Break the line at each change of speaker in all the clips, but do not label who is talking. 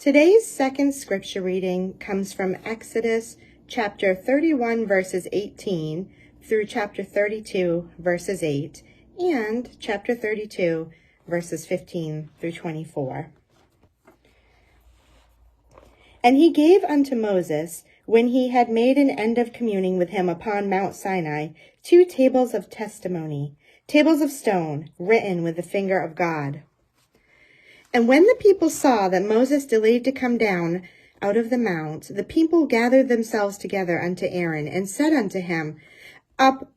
Today's second scripture reading comes from Exodus chapter 31 verses 18 through chapter 32 verses 8 and chapter 32 verses 15 through 24. And he gave unto Moses, when he had made an end of communing with him upon Mount Sinai, 2 tables of testimony, tables of stone, written with the finger of God. And when the people saw that Moses delayed to come down out of the mount, the people gathered themselves together unto Aaron, and said unto him, Up,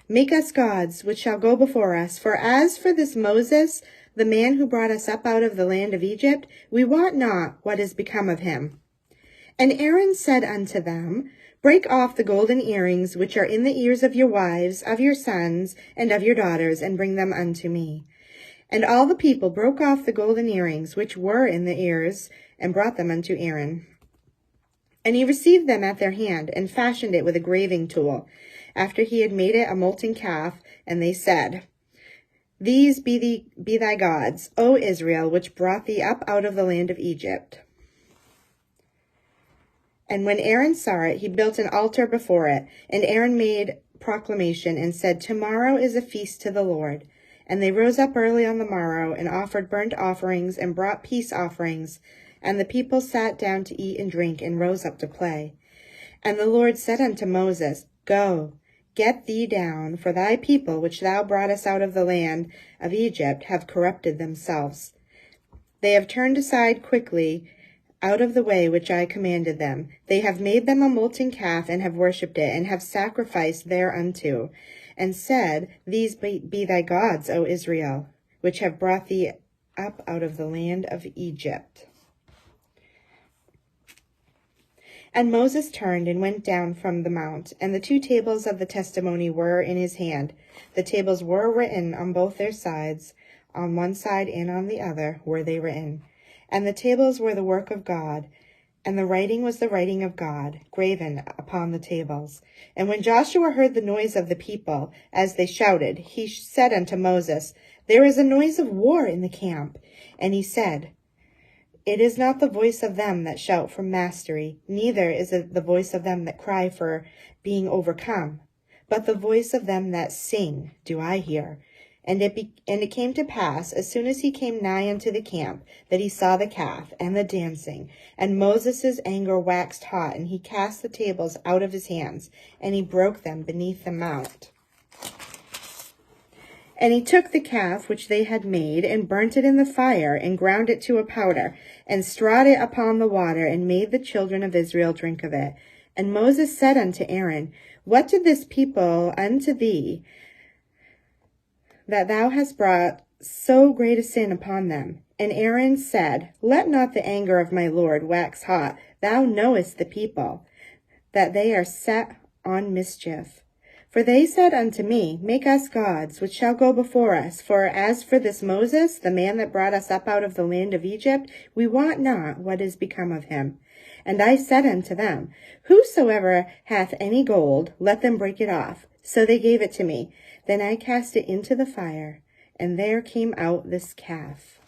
make us gods, which shall go before us. For as for this Moses, the man who brought us up out of the land of Egypt, we wot not what is become of him. And Aaron said unto them, Break off the golden earrings which are in the ears of your wives, of your sons, and of your daughters, and bring them unto me. And all the people broke off the golden earrings which were in the ears, and brought them unto Aaron. And he received them at their hand, and fashioned it with a graving tool, after he had made it a molten calf. And they said, These be thy gods, O Israel, which brought thee up out of the land of Egypt. And when Aaron saw it, he built an altar before it. And Aaron made proclamation, and said, Tomorrow is a feast to the Lord. And they rose up early on the morrow, and offered burnt offerings, and brought peace offerings. And the people sat down to eat and drink, and rose up to play. And the Lord said unto Moses, Go, get thee down, for thy people, which thou broughtest out of the land of Egypt, have corrupted themselves. They have turned aside quickly out of the way which I commanded them. They have made them a molten calf, and have worshipped it, and have sacrificed thereunto, and said, These be thy gods, O Israel, which have brought thee up out of the land of Egypt. And Moses turned and went down from the mount, and the 2 tables of the testimony were in his hand. The tables were written on both their sides, on one side and on the other were they written. And the tables were the work of God, and the writing was the writing of God, graven upon the tables. And when Joshua heard the noise of the people, as they shouted, he said unto Moses, There is a noise of war in the camp. And he said, It is not the voice of them that shout for mastery, neither is it the voice of them that cry for being overcome, but the voice of them that sing do I hear. And it came to pass, as soon as he came nigh unto the camp, that he saw the calf and the dancing. And Moses' anger waxed hot, and he cast the tables out of his hands, and he broke them beneath the mount. And he took the calf which they had made, and burnt it in the fire, and ground it to a powder, and strawed it upon the water, and made the children of Israel drink of it. And Moses said unto Aaron, What did this people unto thee, that thou hast brought so great a sin upon them? And Aaron said, Let not the anger of my Lord wax hot. Thou knowest the people, that they are set on mischief. For they said unto me, Make us gods, which shall go before us. For as for this Moses, the man that brought us up out of the land of Egypt, we wot not what is become of him. And I said unto them, Whosoever hath any gold, let them break it off. So they gave it to me. Then I cast it into the fire, and there came out this calf.